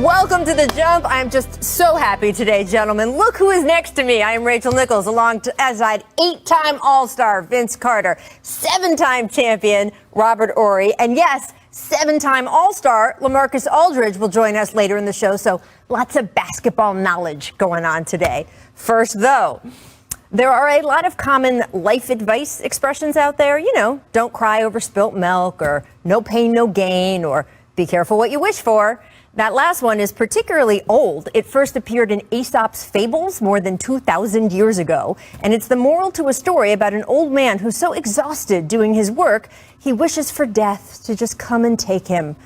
Welcome to The Jump. I'm just so happy today, gentlemen. Look who is next to me. I am Rachel Nichols, alongside 8-time All-Star Vince Carter, 7-time champion Robert Horry, and yes, 7-time All-Star LaMarcus Aldridge will join us later in the show, so lots of basketball knowledge going on today. First, though, there are a lot of common life advice expressions out there. You know, don't cry over spilt milk, or no pain, no gain, or be careful what you wish for. That last one is particularly old. It first appeared in Aesop's Fables more than 2,000 years ago. And it's the moral to a story about an old man who's so exhausted doing his work, he wishes for death to just come and take him.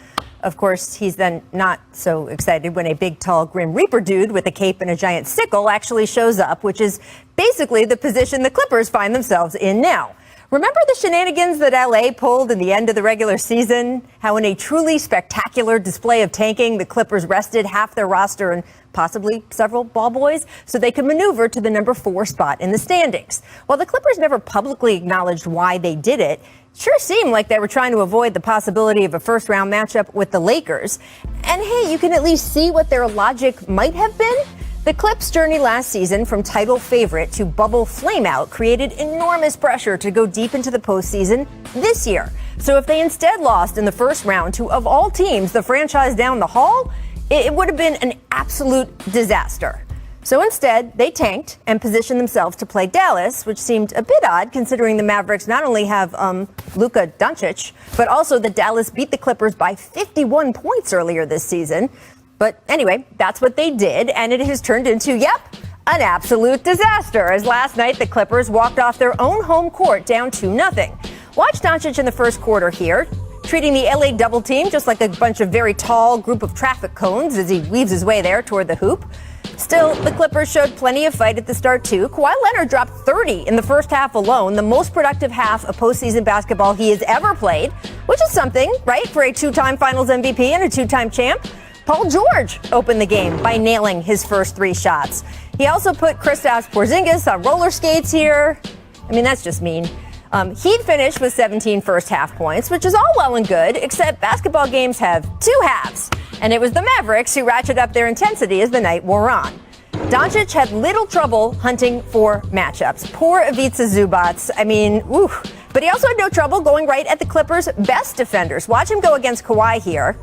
Of course, he's then not so excited when a big, tall, grim Reaper dude with a cape and a giant sickle actually shows up, which is basically the position the Clippers find themselves in now. Remember the shenanigans that LA pulled in the end of the regular season? How in a truly spectacular display of tanking, the Clippers rested half their roster and possibly several ball boys so they could maneuver to the number 4 spot in the standings. While the Clippers never publicly acknowledged why they did it, sure seemed like they were trying to avoid the possibility of a first-round matchup with the Lakers. And hey, you can at least see what their logic might have been. The Clips' journey last season from title favorite to bubble flameout created enormous pressure to go deep into the postseason this year. So if they instead lost in the first round to, of all teams, the franchise down the hall, it would have been an absolute disaster. So instead, they tanked and positioned themselves to play Dallas, which seemed a bit odd considering the Mavericks not only have Luka Doncic, but also that Dallas beat the Clippers by 51 points earlier this season. But anyway, that's what they did, and it has turned into, an absolute disaster, as last night the Clippers walked off their own home court down 2-0. Watch Doncic in the first quarter here, treating the LA double team just like a bunch of very tall group of traffic cones as he weaves his way there toward the hoop. Still, the Clippers showed plenty of fight at the start, too. Kawhi Leonard dropped 30 in the first half alone, the most productive half of postseason basketball he has ever played, which is something, right, for a 2-time Finals MVP and a 2-time champ. Paul George opened the game by nailing his first 3 shots. He also put Kristaps Porzingis on roller skates here. I mean, that's just mean. He'd finished with 17 first-half points, which is all well and good, except basketball games have 2 halves. And it was the Mavericks who ratcheted up their intensity as the night wore on. Doncic had little trouble hunting for matchups. Poor Ivica Zubac. I mean, But he also had no trouble going right at the Clippers' best defenders. Watch him go against Kawhi here.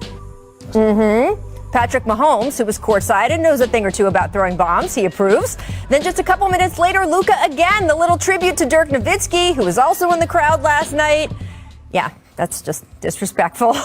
Patrick Mahomes, who was courtside and knows a thing or two about throwing bombs, he approves. Then just a couple minutes later, Luka again, the little tribute to Dirk Nowitzki, who was also in the crowd last night. Yeah, that's just disrespectful.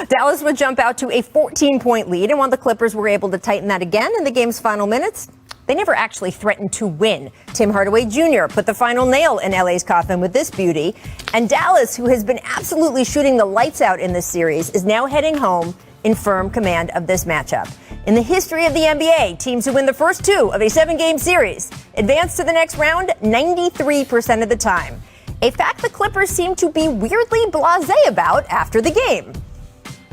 Dallas would jump out to a 14-point lead, and while the Clippers were able to tighten that again in the game's final minutes, they never actually threatened to win. Tim Hardaway Jr. put the final nail in LA's coffin with this beauty. And Dallas, who has been absolutely shooting the lights out in this series, is now heading home in firm command of this matchup. In the history of the NBA, teams who win the first 2 of a 7-game series advance to the next round 93% of the time. A fact the Clippers seem to be weirdly blasé about after the game.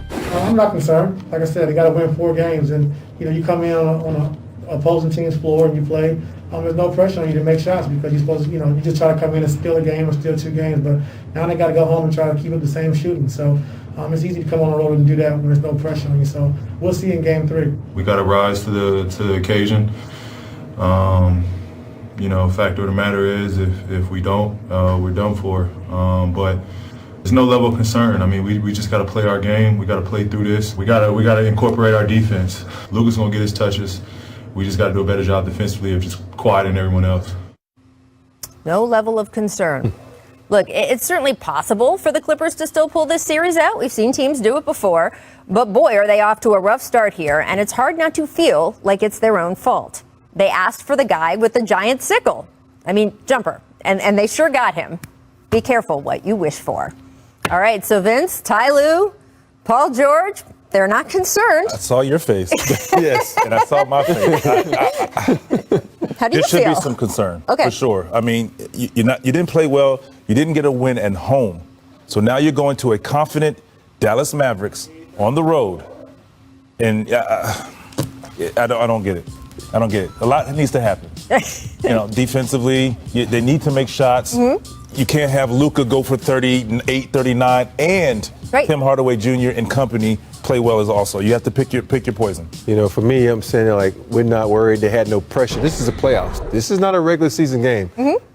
I'm not concerned. Like I said, they got to win 4 games, and you come in on an opposing team's floor and you play. There's no pressure on you to make shots because you're supposed to, you just try to come in and steal a game or steal 2 games. But now they got to go home and try to keep up the same shooting. So it's easy to come on the road and do that when there's no pressure on you. So we'll see in Game 3. We got to rise to the occasion. Fact of the matter is, if we don't, we're done for. But there's no level of concern. I mean, we just got to play our game. We got to play through this. We got to incorporate our defense. Luka's gonna get his touches. We just got to do a better job defensively of just quieting everyone else. No level of concern. Look, it's certainly possible for the Clippers to still pull this series out. We've seen teams do it before. But boy, are they off to a rough start here. And it's hard not to feel like it's their own fault. They asked for the guy with the giant sickle. I mean, jumper. And they sure got him. Be careful what you wish for. All right, so Vince, Ty Lue, Paul George, they're not concerned. I saw your face. Yes, and I saw my face. How do you feel? There should be some concern, okay, for sure. I mean, you didn't play well. You didn't get a win at home. So now you're going to a confident Dallas Mavericks on the road. And I don't get it. I don't get it. A lot needs to happen. Defensively, they need to make shots. Mm-hmm. You can't have Luka go for 38, 39, and Tim Hardaway Jr. and company play well is also. You have to pick your poison. You know, for me, I'm saying like we're not worried. They had no pressure. This is a playoffs. This is not a regular season game.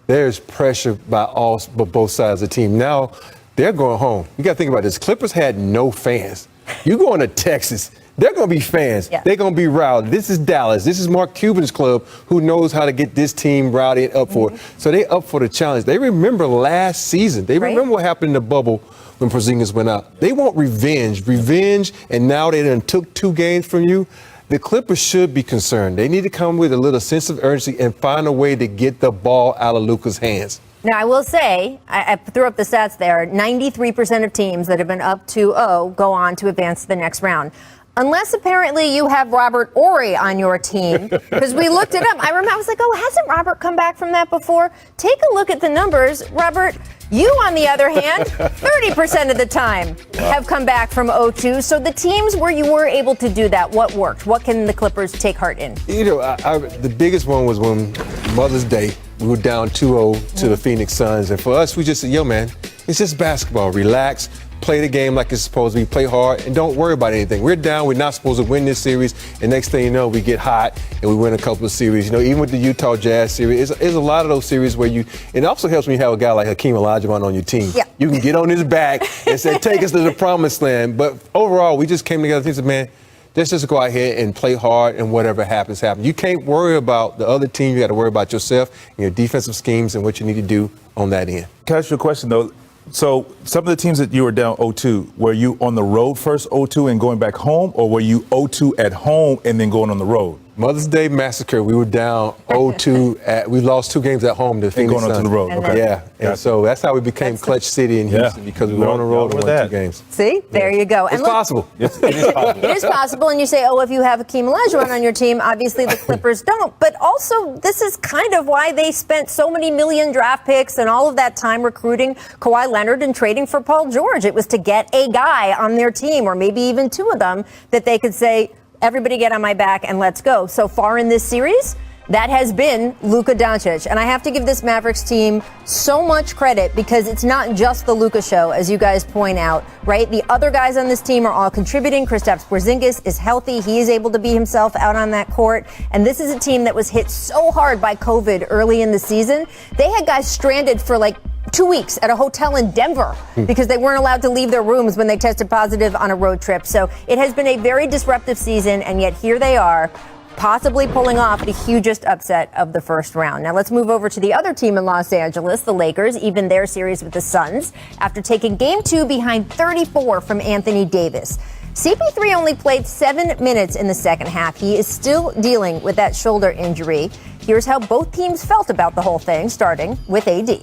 There's pressure by both sides of the team. Now they're going home. You got to think about this. Clippers had no fans. You going to Texas? They're going to be fans. Yeah. They're going to be rowdy. This is Dallas. This is Mark Cuban's club, who knows how to get this team rowdy and up for it. So they up for the challenge. They remember last season. They remember what happened in the bubble when Porzingis went out. They want revenge, and now they done took 2 games from you. The Clippers should be concerned. They need to come with a little sense of urgency and find a way to get the ball out of Luka's hands. Now, I will say, I threw up the stats there, 93% of teams that have been up 2-0 go on to advance to the next round. Unless apparently you have Robert Horry on your team, because we looked it up. I remember, I was like, oh, hasn't Robert come back from that before? Take a look at the numbers. Robert, you, on the other hand, 30% of the time have come back from 0-2. So the teams where you were able to do that, what worked? What can the Clippers take heart in? You know, the biggest one was when Mother's Day, we were down 2-0 to the Phoenix Suns. And for us, we just said, yo, man, it's just basketball. Relax. Play the game like it's supposed to be. Play hard and don't worry about anything. We're down. We're not supposed to win this series. And next thing you know, we get hot and we win a couple of series. You know, even with the Utah Jazz series, it's a lot of those series where it also helps when you have a guy like Hakeem Olajuwon on your team. Yeah. You can get on his back and say, take us to the promised land. But overall, we just came together and said, man, let's just go out here and play hard and whatever happens, happens. You can't worry about the other team. You got to worry about yourself and your defensive schemes and what you need to do on that end. Can I ask you a question, though? So some of the teams that you were down 0-2, were you on the road first 0-2 and going back home, or were you 0-2 at home and then going on the road? Mother's Day Massacre, we were down 0-2. We lost 2 games at home to Phoenix going on to the road. Okay. Yeah, and so that's how we became Clutch City in Houston, because we were on the road and won 2 games. See, there you go. It's possible. Yes, it is possible. It is possible, and you say, oh, if you have Hakeem Olajuwon on your team, obviously the Clippers don't. But also, this is kind of why they spent so many million draft picks and all of that time recruiting Kawhi Leonard and trading for Paul George. It was to get a guy on their team, or maybe even 2 of them, that they could say, everybody get on my back and let's go. So far in this series, that has been Luka Doncic. And I have to give this Mavericks team so much credit, because it's not just the Luka show, as you guys point out, right? The other guys on this team are all contributing. Kristaps Porzingis is healthy. He is able to be himself out on that court. And this is a team that was hit so hard by COVID early in the season. They had guys stranded for like 2 weeks at a hotel in Denver because they weren't allowed to leave their rooms when they tested positive on a road trip. So it has been a very disruptive season, and yet here they are, possibly pulling off the hugest upset of the first round. Now let's move over to the other team in Los Angeles, the Lakers, even their series with the Suns, after taking Game 2 behind 34 from Anthony Davis. CP3 only played 7 minutes in the second half. He is still dealing with that shoulder injury. Here's how both teams felt about the whole thing, starting with AD.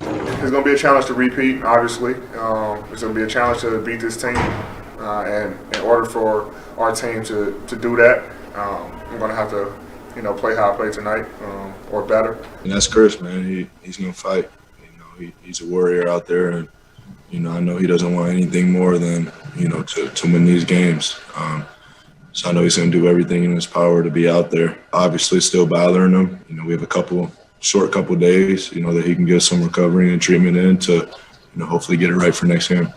It's going to be a challenge to repeat, obviously. It's going to be a challenge to beat this team. And in order for our team to do that, I'm going to have to, play how I play tonight or better. And that's Chris, man. He's going to fight. He's a warrior out there. And, I know he doesn't want anything more than, to win these games. So I know he's going to do everything in his power to be out there. Obviously, still bothering him. We have a short couple days, that he can get some recovery and treatment in to, hopefully get it right for next game.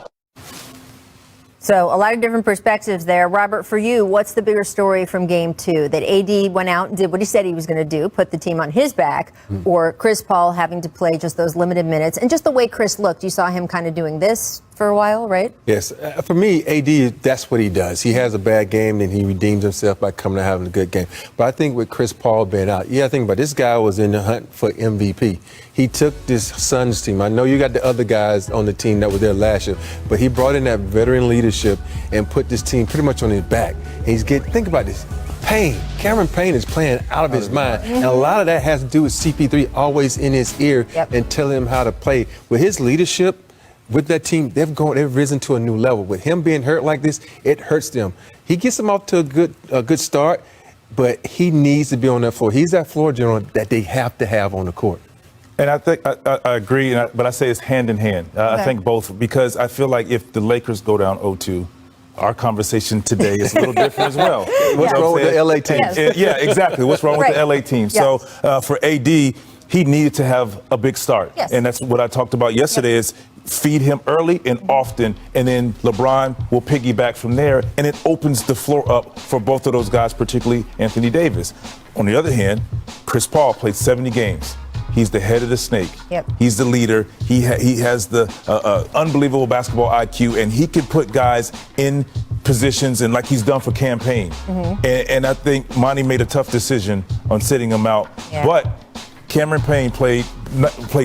So a lot of different perspectives there. Robert, for you, what's the bigger story from Game 2? That AD went out and did what he said he was going to do, put the team on his back, or Chris Paul having to play just those limited minutes? And just the way Chris looked, you saw him kind of doing this for a while, right? Yes. For me, AD, that's what he does. He has a bad game, then he redeems himself by coming and having a good game. But I think with Chris Paul being out, think about it, this guy was in the hunt for MVP. He took this Suns team. I know you got the other guys on the team that were there last year, but he brought in that veteran leadership and put this team pretty much on his back. And think about this. Cameron Payne is playing out of his mind. And a lot of that has to do with CP3 always in his ear and telling him how to play. With his leadership, with that team, they've risen to a new level. With him being hurt like this, it hurts them. He gets them off to a good start, but he needs to be on that floor. He's that floor general that they have to have on the court. And I think I agree, but I say it's hand in hand. I think both, because I feel like if the Lakers go down 0-2, our conversation today is a little different as well. What's wrong with the LA team? Yeah, exactly. What's wrong with the LA team? Yes. So for AD, he needed to have a big start. Yes. And that's what I talked about yesterday is feed him early and often, and then LeBron will piggyback from there, and it opens the floor up for both of those guys, particularly Anthony Davis. On the other hand, Chris Paul played 70 games. He's the head of the snake. Yep. He's the leader. He has the unbelievable basketball IQ, and he can put guys in positions and like he's done for campaign. And I think Monty made a tough decision on sitting him out. Yeah. But Cameron Payne played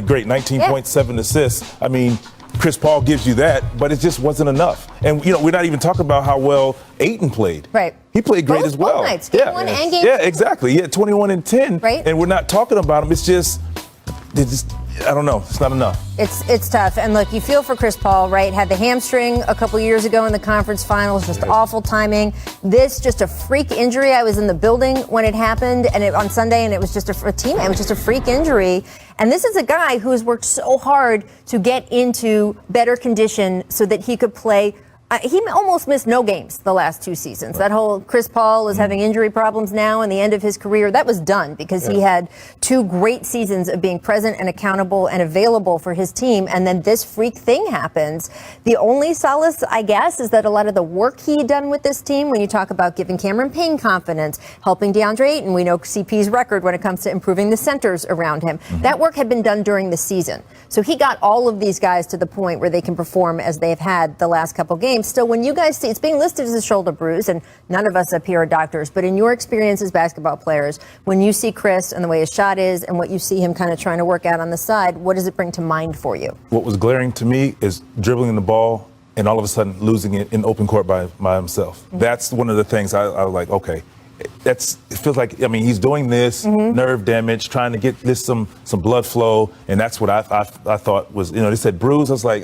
great, 19.7 assists. I mean, Chris Paul gives you that, but it just wasn't enough. And, we're not even talking about how well Ayton played. Right. He played great Both as well. nights, game one and game Yeah, two. exactly. Yeah, 21 and 10. Right. And we're not talking about him. It's just, I don't know. It's not enough. It's tough. And look, you feel for Chris Paul, right? Had the hamstring a couple years ago in the conference finals, just awful timing. This just a freak injury. I was in the building when it happened on Sunday, and it was just a teammate. It was just a freak injury. And this is a guy who has worked so hard to get into better condition so that he could play. He almost missed no games the last 2 seasons. That whole Chris Paul is having injury problems now and the end of his career, that was done because he had 2 great seasons of being present and accountable and available for his team. And then this freak thing happens. The only solace, I guess, is that a lot of the work he had done with this team, when you talk about giving Cameron Payne confidence, helping DeAndre Ayton, we know CP's record when it comes to improving the centers around him. That work had been done during the season. So he got all of these guys to the point where they can perform as they've had the last couple games. Still, when you guys see it's being listed as a shoulder bruise, and none of us up here are doctors, but in your experience as basketball players, when you see Chris and the way his shot is and what you see him kind of trying to work out on the side, what does it bring to mind for you? What was glaring to me is dribbling the ball and all of a sudden losing it in open court by himself. That's one of the things I was like, okay. It feels like, he's doing this, nerve damage, trying to get this some blood flow, and that's what I thought was, they said bruise. I was like,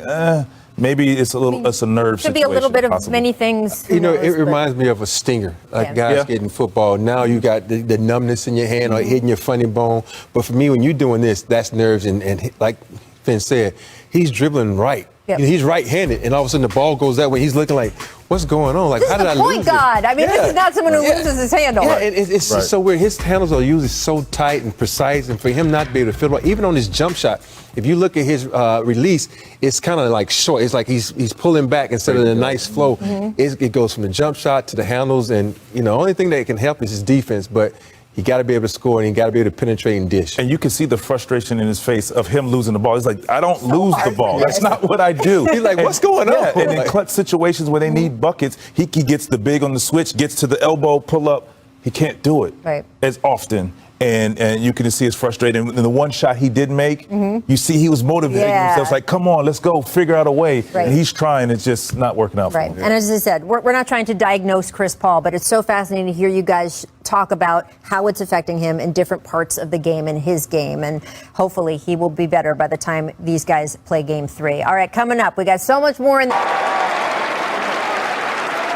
maybe it's a nerve situation. Could be a little bit of possibly. many things. It reminds me of a stinger, like guys getting football. Now you got the numbness in your hand or hitting your funny bone. But for me, when you're doing this, that's nerves. And like Finn said, he's dribbling right. Yep. He's right-handed, and all of a sudden the ball goes that way. He's looking like, what's going on? Like, This how is did I the point lose guard. it? This is not someone who loses his handle. Yeah, it's just so weird. His handles are usually so tight and precise, and for him not to be able to fill it, even on his jump shot, if you look at his release, it's kind of like short. It's like he's pulling back instead of the nice flow. It goes from the jump shot to the handles, and the only thing that can help is his defense, but he got to be able to score, and he got to be able to penetrate and dish. And you can see the frustration in his face of him losing the ball. He's like, I don't lose the ball. That's not what I do. He's like, what's going on? And in clutch situations where they need buckets, he gets the big on the switch, gets to the elbow, pull up. He can't do it as often. And you can see it's frustrating. And the one shot he did make, you see he was motivating himself. It's like, come on, let's go, figure out a way. And he's trying. It's just not working out for him. And as I said, we're not trying to diagnose Chris Paul, but it's so fascinating to hear you guys talk about how it's affecting him in different parts of the game and his game. And hopefully he will be better by the time these guys play game 3. All right, coming up, we got so much more in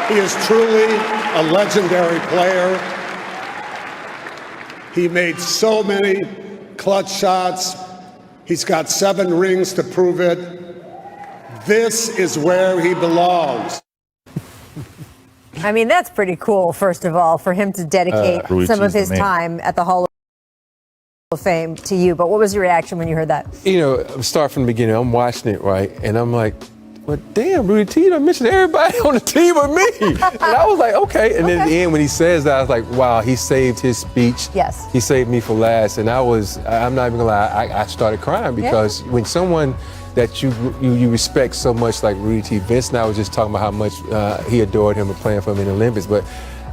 He is truly a legendary player. He made so many clutch shots. He's got 7 rings to prove it. This is where he belongs. That's pretty cool, first of all, for him to dedicate some of his time at the Hall of Fame to you. But what was your reaction when you heard that? Start from the beginning. I'm watching it, right? And I'm like, well, damn, Rudy T, I mentioned everybody on the team with me. And I was like, okay. And then at the end, when he says that, I was like, wow, he saved his speech. Yes. He saved me for last. And I'm not even gonna lie, I started crying because when someone that you respect so much like Rudy T, Vince and I was just talking about how much he adored him and playing for him in the Olympics. But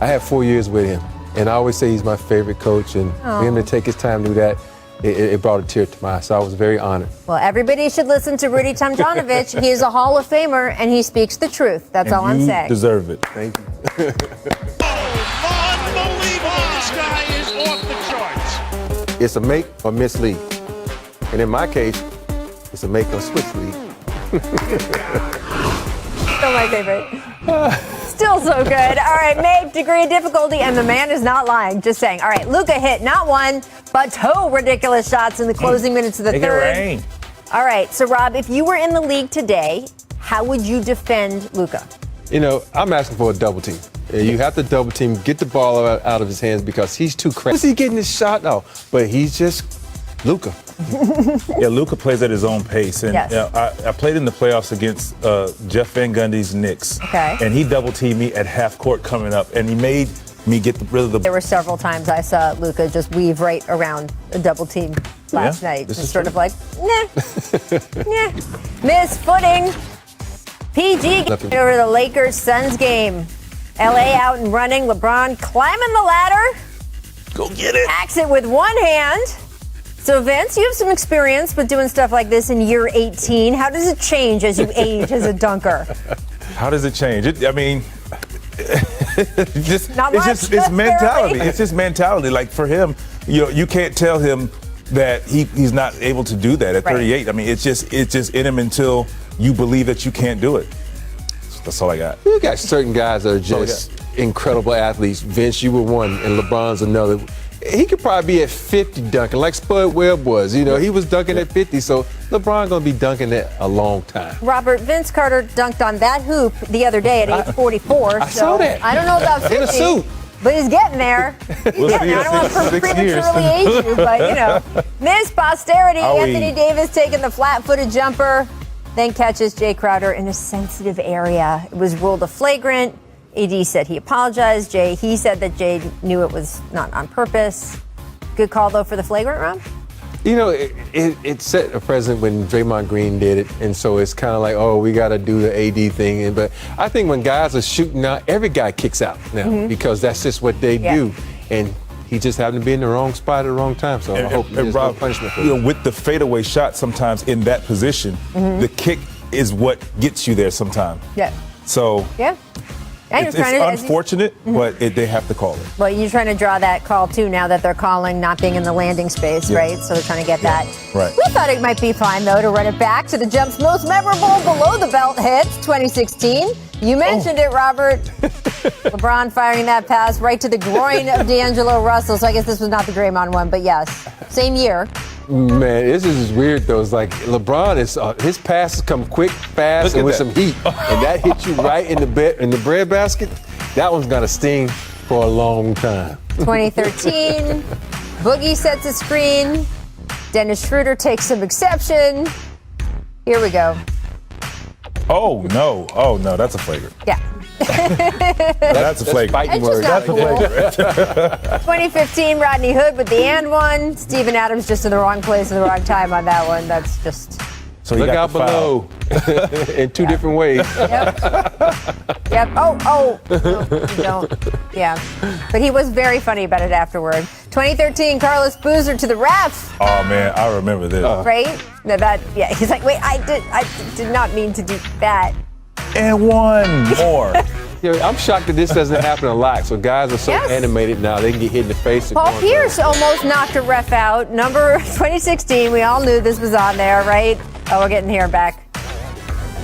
I had 4 years with him. And I always say he's my favorite coach. And for him to take his time to do that, it brought a tear to my eye. So I was very honored. Well, everybody should listen to Rudy Tomjanovich. He is a Hall of Famer, and he speaks the truth. That's all I'm saying. You deserve it. Thank you. Unbelievable. This guy is off the charts. It's a make or miss league. And in my case, it's a make or switch league. Still my favorite. Still so good. All right, make degree of difficulty, and the man is not lying. Just saying. All right, Luka hit not 1, but 2 ridiculous shots in the closing minutes of the Make it third. rain. All right, so Rob, if you were in the league today, how would you defend Luka? I'm asking for a double team. You have to double team, get the ball out of his hands because he's too crazy. Was he getting his shot? No, but he's just Luka. Yeah, Luka plays at his own pace. And Yes. I played in the playoffs against Jeff Van Gundy's Knicks. Okay. And he double teamed me at half court coming up, and he made me get rid of the. There were several times I saw Luka just weave right around a double team last Yeah, night. this Just is sort true. of like, nah. Miss footing. PG Nothing. over the Lakers-Suns game. LA out and running. LeBron climbing the ladder. Go get it. Hacks it with one hand. So Vince, you have some experience with doing stuff like this in year 18. How does it change as you age as a dunker? How does it change? I mean, Not much, it's apparently. mentality. It's just mentality. Like for him, you can't tell him that he's not able to do that at Right. 38. I mean, it's just in him until you believe that you can't do it. That's all I got. You got certain guys that are just incredible athletes. Vince, you were one, and LeBron's another. He could probably be at 50 dunking, like Spud Webb was. You know, he was dunking at 50, so LeBron gonna be dunking at a long time. Robert, Vince Carter dunked on that hoop the other day at age 44. I saw that. I don't know about 50. In a suit. But he's getting there. We'll Getting see there. I in don't want to 6 years. prematurely age you, but Miss Posterity, Are we- Anthony Davis taking the flat-footed jumper, then catches Jay Crowder in a sensitive area. It was ruled a flagrant. AD said he apologized. He said that Jay knew it was not on purpose. Good call, though, for the flagrant, Rob? You know, it set a precedent when Draymond Green did it, and so it's kind of like, oh, we got to do the AD thing. But I think when guys are shooting out, every guy kicks out now because that's just what they do. And he just happened to be in the wrong spot at the wrong time. So I hope there's no Rob, punishment for him. with the fadeaway shot, sometimes in that position, the kick is what gets you there. Sometimes. Yeah. So Yeah. And it's you're trying to- as you- unfortunate, but they have to call it. Well, you're trying to draw that call, too, now that they're calling not being in the landing space, Yeah. right? So they're trying to get that. Right. We thought it might be fine, though, to run it back to the Jump's most memorable below-the-belt hits, 2016. You mentioned it, Robert. LeBron firing that pass right to the groin of D'Angelo Russell. So I guess this was not the Draymond one, but yes. Same year. Man, this is weird though. It's like LeBron is his passes come quick, fast, Look and at with that. some heat, and that hits you right in the bread basket. That one's gonna sting for a long time. 2013. Boogie sets a screen. Dennis Schroeder takes some exception. Here we go. Oh no, that's a flagrant. Yeah. That's a flagrant. Fighting It's just words. not cool. 2015, Rodney Hood with the and one. Steven Adams just in the wrong place at the wrong time on that one. That's just. So he Look got out the foul. below in two different ways. Yep. Oh. No, you don't. Yeah. But he was very funny about it afterward. 2013, Carlos Boozer to the ref. Oh man, I remember this. Right? No, yeah. He's like, wait, I did not mean to do that. And one more. You know, I'm shocked that this doesn't happen a lot. So guys are so Yes. animated now, they can get hit in the face. and Paul go on Pierce almost knocked a ref out. Number 2016, we all knew this was on there, right? Oh, we're getting here back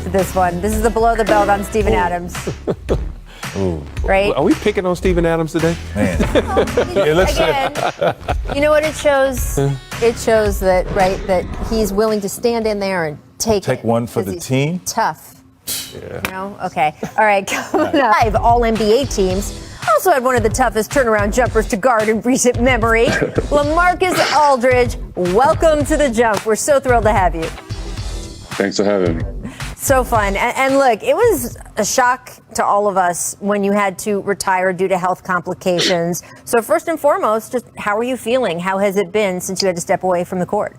to this one. This is the below the belt on Steven Adams. Right? Are we picking on Steven Adams today? Man. Yeah, let's Again, you know what it shows? It shows that, right, that he's willing to stand in there and take one for 'cause the he's team? Tough. Yeah. You know? Okay. All right. Coming up. 5 All-NBA teams also had one of the toughest turnaround jumpers to guard in recent memory. LaMarcus Aldridge, welcome to the Jump. We're so thrilled to have you. Thanks for having me. So fun. And look, it was a shock to all of us when you had to retire due to health complications. So first and foremost, just how are you feeling? How has it been since you had to step away from the court?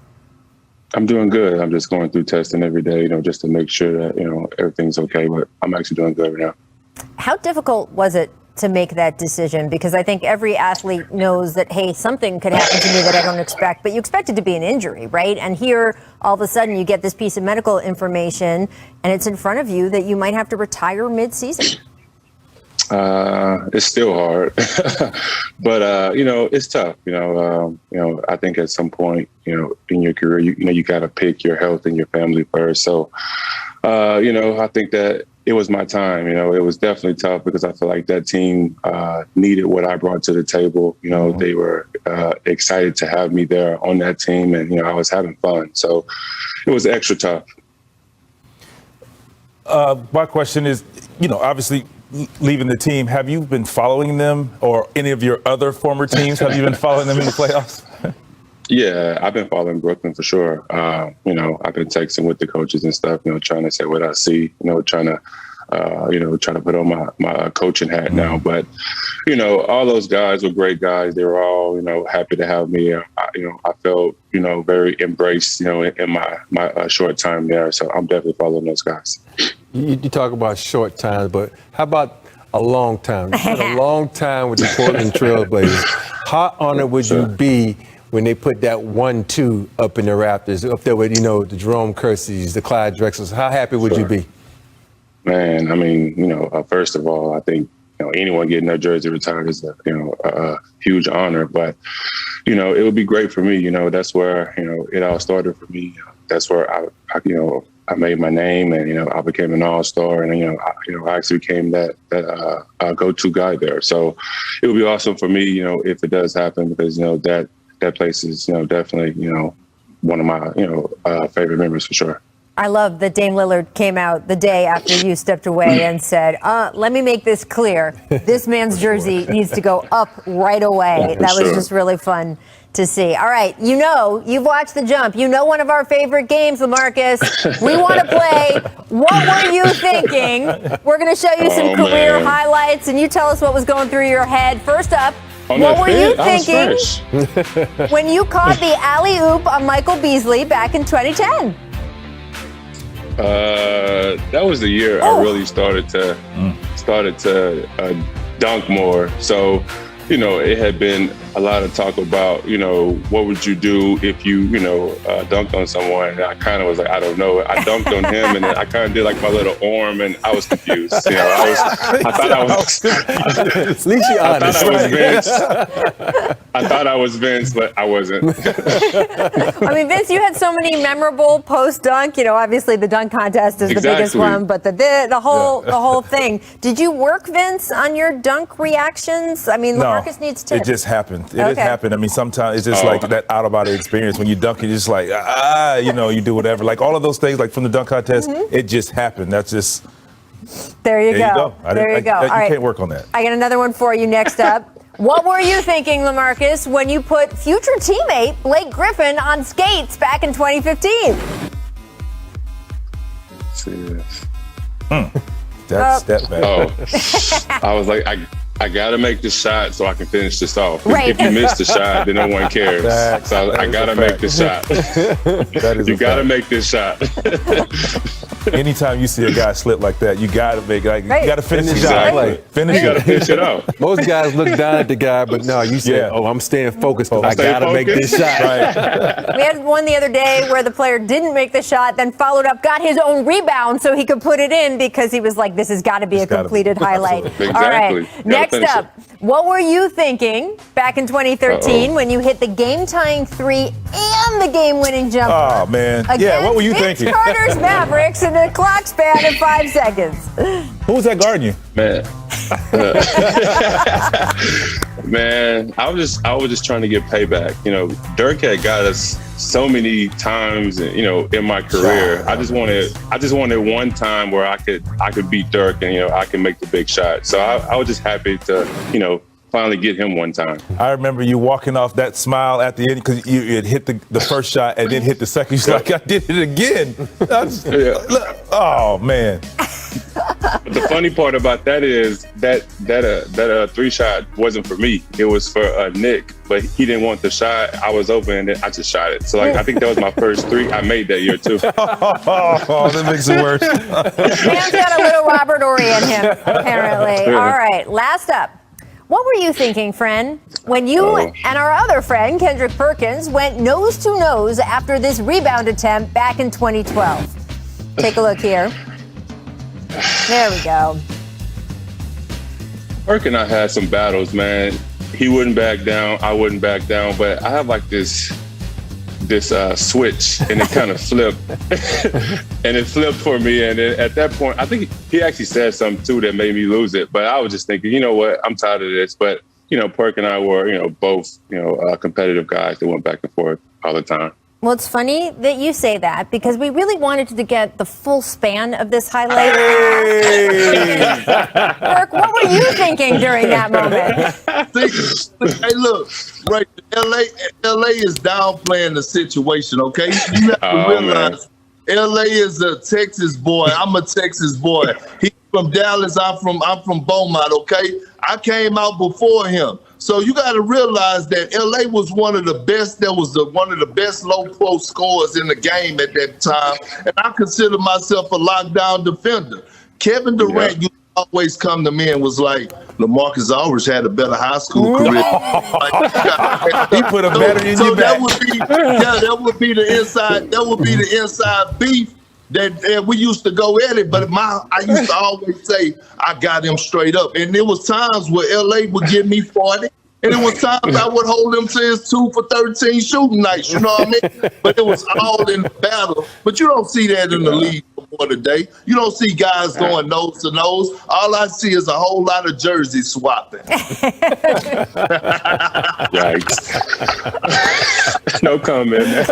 I'm doing good. I'm just going through testing every day, just to make sure that, everything's okay. But I'm actually doing good right now. How difficult was it to make that decision? Because I think every athlete knows that, hey, something could happen to me that I don't expect, but you expect it to be an injury, right? And here, all of a sudden, you get this piece of medical information, and it's in front of you that you might have to retire mid-season. It's still hard, but it's tough. I think at some point, in your career, you got to pick your health and your family first. So, I think that it was my time. It was definitely tough because I feel like that team needed what I brought to the table. They were excited to have me there on that team, and I was having fun. So it was extra tough. My question is, obviously leaving the team, have you been following them or any of your other former teams? Have you been following them in the playoffs? Yeah, I've been following Brooklyn for sure. You know, I've been texting with the coaches and stuff, you know, trying to say what I see, you know, trying to put on my coaching hat now. But, you know, all those guys were great guys. They were all, you know, happy to have me. I felt, you know, very embraced, you know, in my short time there. So I'm definitely following those guys. You talk about short times, but how about a long time? You spent a long time with the Portland Trailblazers. How honored would you be when they put that 1-2 up in the Raptors, up there with, you know, the Jerome Kerseys, the Clyde Drexlers? How happy would you be? Man, I mean, you know, first of all, I think, you know, anyone getting their jersey retired is a huge honor. But, you know, it would be great for me. You know, that's where, you know, it all started for me. That's where I made my name, and, you know, I became an all-star, and, you know, I actually became that go-to guy there. So it would be awesome for me, you know, if it does happen, because, you know, that place is, you know, definitely, you know, one of my, you know, favorite memories for sure. I love that Dame Lillard came out the day after you stepped away and said, let me make this clear. This man's jersey needs to go up right away. That was just really fun to see. All right. You know, you've watched The Jump. You know one of our favorite games, LaMarcus. We want to play What Were You Thinking? We're going to show you some career highlights, and you tell us what was going through your head. First up, what were you thinking when you caught the alley-oop on Michael Beasley back in 2010? That was the year I really started to dunk more. So, you know, it had been a lot of talk about, you know, what would you do if you, you know, dunked on someone? And I kind of was like, I don't know. I dunked on him, and then I kind of did like my little arm, and I was confused. You know, I thought I was. At least you're honest. I thought I was Vince, but I wasn't. I mean, Vince, you had so many memorable post-dunk. You know, obviously the dunk contest is the biggest one, but the whole thing. Did you work, Vince, on your dunk reactions? I mean, LaMarcus needs tips. It just happened. It just happened. I mean, sometimes it's just like that out-of-body experience. When you dunk, you're just like, you know, you do whatever. Like all of those things, like from the dunk contest, it just happened. That's just. There you go. There you go. All right. You can't work on that. I got another one for you next up. What were you thinking, LaMarcus, when you put future teammate Blake Griffin on skates back in 2015? Step back. I was like, I got to make the shot so I can finish this off. Right. If you miss the shot, then no one cares. So I got to make the shot. You got to make this shot. Anytime you see a guy slip like that, you got to make you got to finish the shot. You got to finish it out. Most guys look down at the guy, but no, you said, I'm staying focused. I got to make this shot. Right. We had one the other day where the player didn't make the shot, then followed up, got his own rebound so he could put it in because he was like, this has got to be a completed highlight. Exactly. All right. Next up, what were you thinking back in 2013 when you hit the game-tying 3 and the game-winning jumper? Oh, man. Yeah, what were you Vince thinking? Carter's Mavericks in a clock span of 5 seconds. Who was that guarding you? Man. Man, I was just trying to get payback. You know, Dirk had got us so many times, you know, in my career. I just wanted one time where I could beat Dirk, and, you know, I can make the big shot. So I was just happy to, you know, finally get him one time. I remember you walking off that smile at the end because you had hit the first shot and then hit the second. You're like, I did it again. Oh, man. But the funny part about that is that 3-shot wasn't for me. It was for Nick, but he didn't want the shot. I was open, and I just shot it. So I think that was my first 3 I made that year too. Oh, that makes it worse. Sam's got a little Robert Horry in him, apparently. All right, last up. What were you thinking, friend, when you and our other friend, Kendrick Perkins, went nose-to-nose after this rebound attempt back in 2012? Take a look here. There we go. Perk and I had some battles, man. He wouldn't back down. I wouldn't back down. But I have like this switch, and it kind of flipped. And it flipped for me. And at that point, I think he actually said something, too, that made me lose it. But I was just thinking, you know what? I'm tired of this. But, you know, Perk and I were, you know, both, you know, competitive guys that went back and forth all the time. Well, it's funny that you say that because we really wanted to get the full span of this highlight. Hey. Kirk, what were you thinking during that moment? Hey, look, right, LA is downplaying the situation, okay? You have to realize LA is a Texas boy. I'm a Texas boy. He's from Dallas. I'm from Beaumont, okay? I came out before him. So you got to realize that LA was one of the best. That was one of the best low post scorers in the game at that time. And I consider myself a lockdown defender. Kevin Durant used to always come to me and was like, LaMarcus Aldridge had a better high school career. He put a battery in your back. That would be the inside. That would be the inside beef that we used to go at it. But I used to always say I got him straight up. And there was times where LA would give me 40. And it was times I would hold him to his 2 for 13 shooting nights, you know what I mean? But it was all in the battle. But you don't see that in the league more today. You don't see guys going nose to nose. All I see is a whole lot of jersey swapping. Yikes. No comment, man.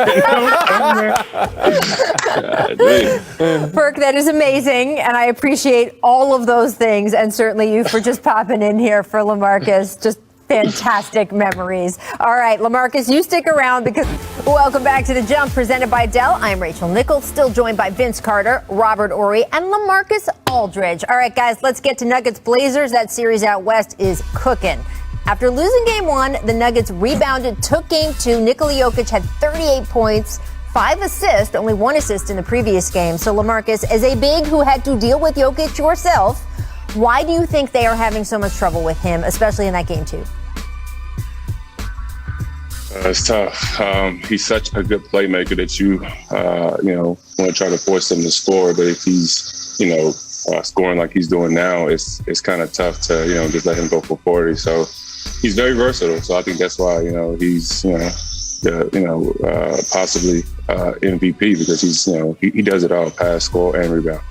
Perk, that is amazing, and I appreciate all of those things, and certainly you for just popping in here for LaMarcus. Just fantastic memories. All right, LaMarcus, you stick around because welcome back to The Jump, presented by Dell. I'm Rachel Nichols, still joined by Vince Carter, Robert Horry, and LaMarcus Aldridge. All right, guys, let's get to Nuggets Blazers. That series out west is cooking. After losing game 1, the Nuggets rebounded, took game 2. Nikola Jokic had 38 points, 5 assists, only 1 assist in the previous game. So, LaMarcus, as a big who had to deal with Jokic yourself, why do you think they are having so much trouble with him, especially in that game 2? It's tough. He's such a good playmaker that you want to try to force him to score. But if he's, scoring like he's doing now, it's kind of tough to, just let him go for 40. So he's very versatile. So I think that's why, he's, possibly MVP because he's, he does it all: pass, score, and rebound.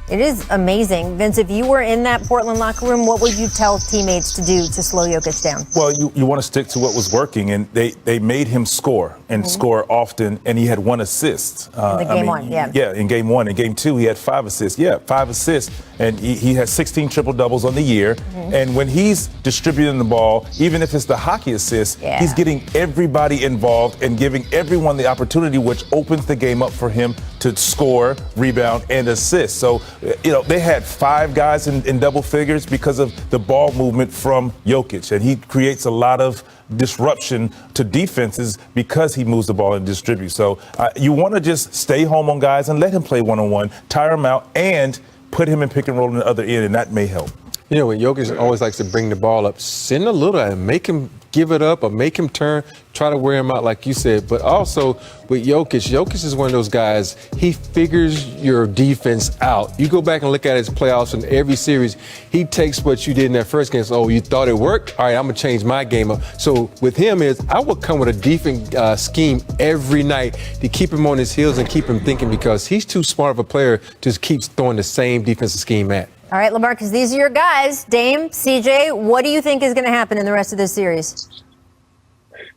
It is amazing. Vince, if you were in that Portland locker room, what would you tell teammates to do to slow Jokic down? Well, you want to stick to what was working, and they made him score and score often, and he had 1 assist. In game 1, yeah. Yeah, in game 1. In game 2, he had 5 assists. Yeah, 5 assists, and he has 16 triple-doubles on the year. And when he's distributing the ball, even if it's the hockey assist, he's getting everybody involved and giving everyone the opportunity, which opens the game up for him to score, rebound, and assist. So, they had 5 guys in double figures because of the ball movement from Jokic, and he creates a lot of disruption to defenses because he moves the ball and distributes. So you want to just stay home on guys and let him play one-on-one, tire him out, and put him in pick and roll on the other end, and that may help. When Jokic always likes to bring the ball up, send a little at him, make him give it up or make him turn, try to wear him out like you said. But also with Jokic is one of those guys, he figures your defense out. You go back and look at his playoffs in every series, he takes what you did in that first game. So, you thought it worked? All right, I'm going to change my game up. So with him I would come with a different scheme every night to keep him on his heels and keep him thinking because he's too smart of a player to just keep throwing the same defensive scheme at. All right, LaMarcus, these are your guys. Dame, CJ, what do you think is going to happen in the rest of this series?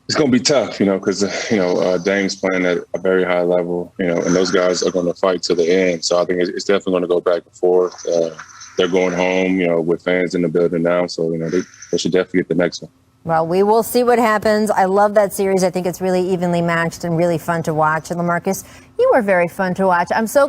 It's going to be tough, because, Dame's playing at a very high level, and those guys are going to fight to the end. So I think it's definitely going to go back and forth. They're going home, with fans in the building now. So, they should definitely get the next one. Well, we will see what happens. I love that series. I think it's really evenly matched and really fun to watch. And LaMarcus, you are very fun to watch. I'm so